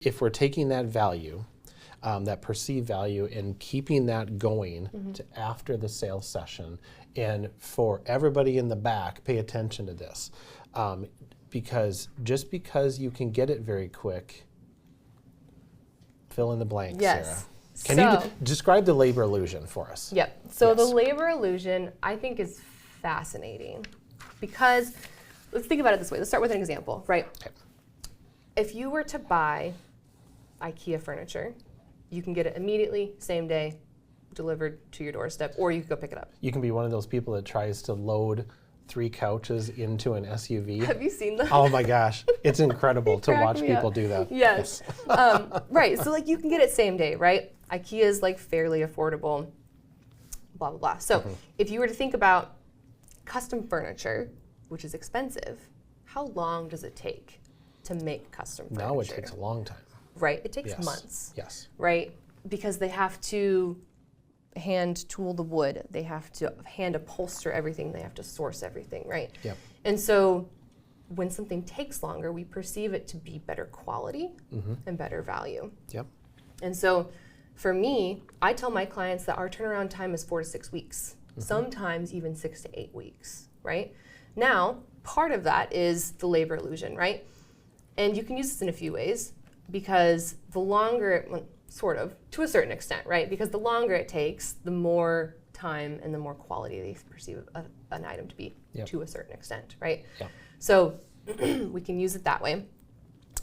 if we're taking that value, that perceived value, and keeping that going to after the sales session, and for everybody in the back, pay attention to this. Because just because you can get it very quick, fill in the blank, Sarah. Can you describe the labor illusion for us? Yep. So the labor illusion, I think, is fascinating because let's think about it this way. Let's start with an example, right? Okay. If you were to buy IKEA furniture, you can get it immediately, same day, delivered to your doorstep, or you can go pick it up. You can be one of those people that tries to load 3 couches into an SUV. Have you seen that? Oh my gosh, it's incredible to watch people do that. Yes. Right, so like you can get it same day, right? IKEA is like fairly affordable, blah, blah, blah. So if you were to think about custom furniture, which is expensive, how long does it take to make custom furniture? Now it takes a long time. Right, it takes months. Yes. Right, because they have to hand tool the wood, they have to hand upholster everything, they have to source everything, right? Yep. And so when something takes longer, we perceive it to be better quality and better value. Yep. And so for me, I tell my clients that our turnaround time is 4 to 6 weeks, sometimes even 6 to 8 weeks, right? Now, part of that is the labor illusion, right? And you can use this in a few ways because the longer, sort of, to a certain extent, right? Because the longer it takes, the more time and the more quality they perceive an item to be to a certain extent, right? Yep. So we can use it that way.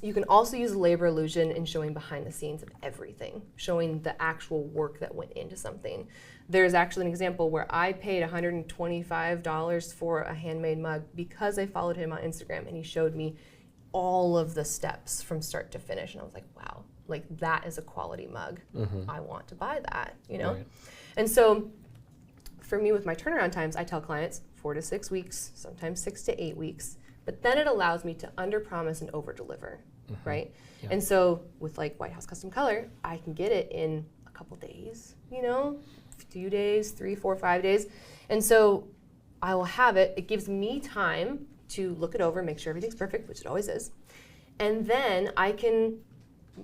You can also use labor illusion in showing behind the scenes of everything, showing the actual work that went into something. There's actually an example where I paid $125 for a handmade mug because I followed him on Instagram and he showed me all of the steps from start to finish. And I was like, wow, like that is a quality mug. I want to buy that, you know? Right. And so for me with my turnaround times, I tell clients 4 to 6 weeks, sometimes 6 to 8 weeks, but then it allows me to underpromise and overdeliver, right? Yeah. And so with like White House Custom Color, I can get it in a couple days, you know, a few days, 3, 4, 5 days. And so I will have it, it gives me time to look it over, make sure everything's perfect, which it always is. And then I can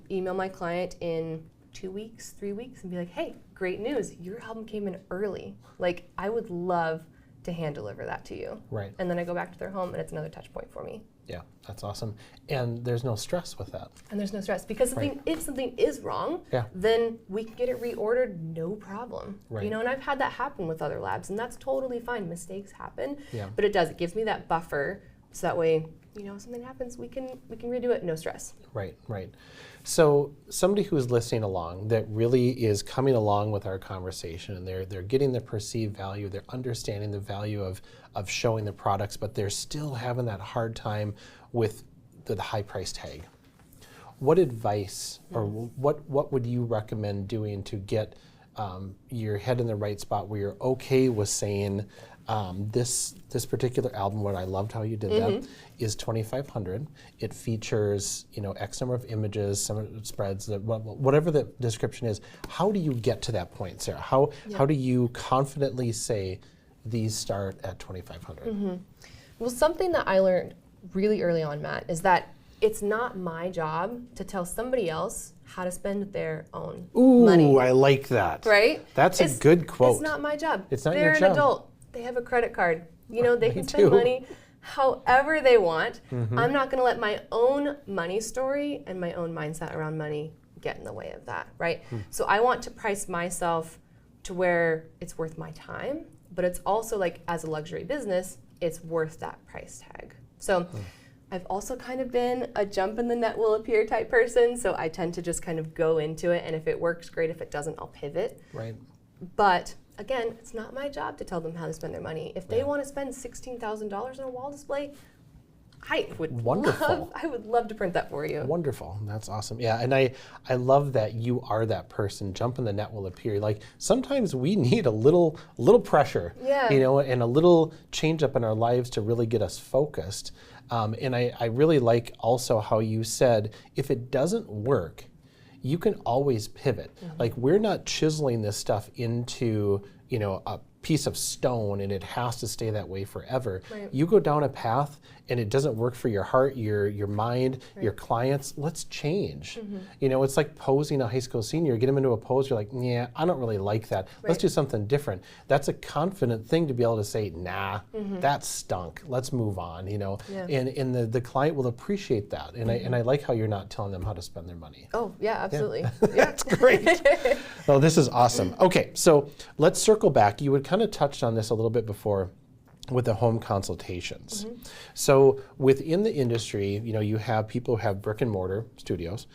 email my client in 2 weeks, 3 weeks and be like, hey, great news, your album came in early. Like, I would love to hand deliver that to you. Right. And then I go back to their home and it's another touch point for me. Yeah, that's awesome. And there's no stress with that. And there's no stress because if something is wrong, then we can get it reordered, no problem. Right. You know, and I've had that happen with other labs and that's totally fine. Mistakes happen, but it does. It gives me that buffer so that way, you know, if something happens, we can redo it, no stress. Right, right. So somebody who's listening along that really is coming along with our conversation and they're getting the perceived value, they're understanding the value of showing the products, but they're still having that hard time with the high price tag. What advice or what would you recommend doing to get your head in the right spot where you're okay with saying, this particular album, what I loved how you did that, is $2,500. It features, you know, X number of images, some spreads, whatever the description is. How do you get to that point, Sarah? How do you confidently say these start at $2,500? Well, something that I learned really early on, Matt, is that it's not my job to tell somebody else how to spend their own money. Ooh, I like that. Right? That's a good quote. It's not my job. It's not They're your job. They're an adult. They have a credit card. You know, they can spend money however they want. I'm not going to let my own money story and my own mindset around money get in the way of that, right? So I want to price myself to where it's worth my time, but it's also like as a luxury business, it's worth that price tag. So I've also kind of been a jump in the net will appear type person, so I tend to just kind of go into it, and if it works, great. If it doesn't, I'll pivot. Right. But again, it's not my job to tell them how to spend their money. If they want to spend $16,000 on a wall display, I would love to print that for you. Wonderful. That's awesome. Yeah, and I love that you are that person. Jump in the net will appear. Like sometimes we need a little pressure, you know, and a little change up in our lives to really get us focused. And I really like also how you said, if it doesn't work, you can always pivot. Like we're not chiseling this stuff into, you know, piece of stone and it has to stay that way forever. Right. You go down a path and it doesn't work for your heart, your mind, your clients, let's change. You know, it's like posing a high school senior. Get them into a pose, you're like, yeah, I don't really like that. Let's do something different. That's a confident thing to be able to say, nah, that stunk. Let's move on, you know. And the client will appreciate that. And I like how you're not telling them how to spend their money. Oh, yeah, absolutely. That's great. Oh, this is awesome. Okay, so let's circle back. You had kind of touched on this a little bit before with the home consultations. So within the industry, you know, you have people who have brick and mortar studios,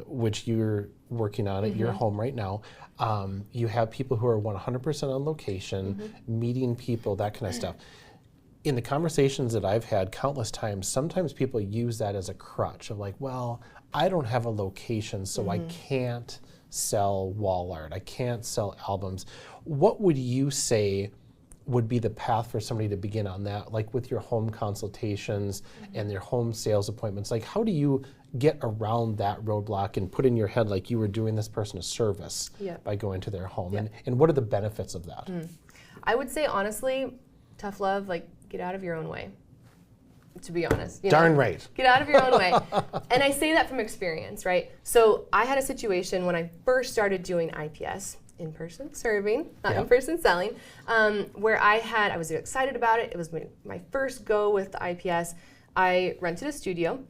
which you're working on at your home right now. You have people who are 100% on location, meeting people, that kind of stuff. In the conversations that I've had countless times, sometimes people use that as a crutch of like, well, I don't have a location, so I can't sell wall art. I can't sell albums. What would you say would be the path for somebody to begin on that, like with your home consultations and their home sales appointments? Like, how do you get around that roadblock and put in your head like you were doing this person a service by going to their home? And what are the benefits of that? I would say, honestly, tough love, like, get out of your own way, to be honest. You Darn know? right. Get out of your own way. And I say that from experience, right? So I had a situation when I first started doing IPS, in-person serving, not in-person selling, where I was excited about it. It was my first go with the IPS. I rented a studio.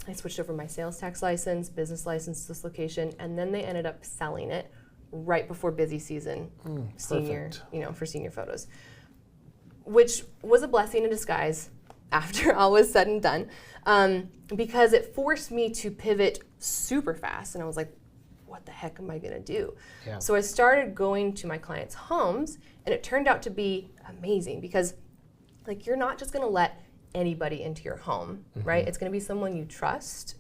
I switched over my sales tax license, business license to this location, and then they ended up selling it right before busy season, for senior photos, which was a blessing in disguise after all was said and done, because it forced me to pivot super fast, and I was like, what the heck am I gonna do? So I started going to my clients' homes, and it turned out to be amazing because, like, you're not just gonna let anybody into your home, right? It's gonna be someone you trust,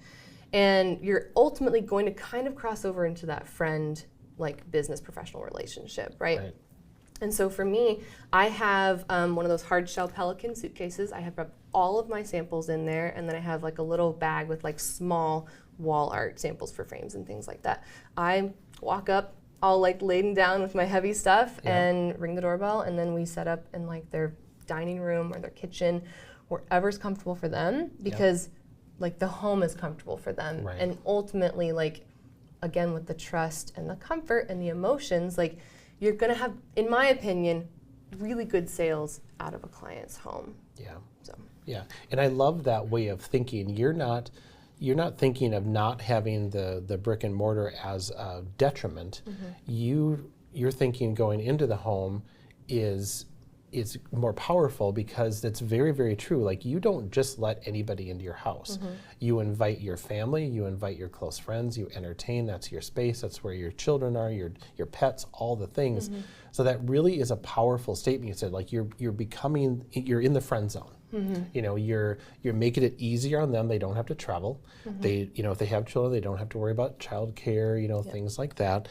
and you're ultimately going to kind of cross over into that friend, like, business professional relationship, right? And so for me, I have one of those hard shell Pelican suitcases. I have all of my samples in there, and then I have like a little bag with like small wall art samples for frames and things like that. I walk up all like laden down with my heavy stuff and ring the doorbell, and then we set up in like their dining room or their kitchen, wherever's comfortable for them, because like the home is comfortable for them. And ultimately, like, again, with the trust and the comfort and the emotions, like, you're gonna have, in my opinion, really good sales out of a client's home. And I love that way of thinking. You're not thinking of not having the brick and mortar as a detriment. You're thinking going into the home is more powerful, because that's very, very true. Like, you don't just let anybody into your house. You invite your family, you invite your close friends, you entertain. That's your space, that's where your children are, your pets, all the things. So that really is a powerful statement. You said, like, you're in the friend zone. You know, you're making it easier on them. They don't have to travel. They, you know, if they have children, they don't have to worry about childcare, you know, things like that.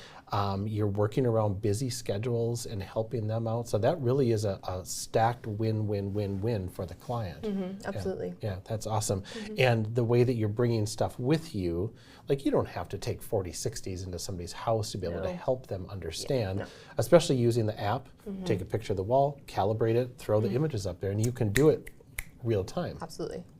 You're working around busy schedules and helping them out. So that really is a stacked win-win-win-win for the client. Absolutely. Yeah, that's awesome. And the way that you're bringing stuff with you, like, you don't have to take 40, 60s into somebody's house to be able to help them understand, especially using the app. Take a picture of the wall, calibrate it, throw the images up there, and you can do it real time. Absolutely.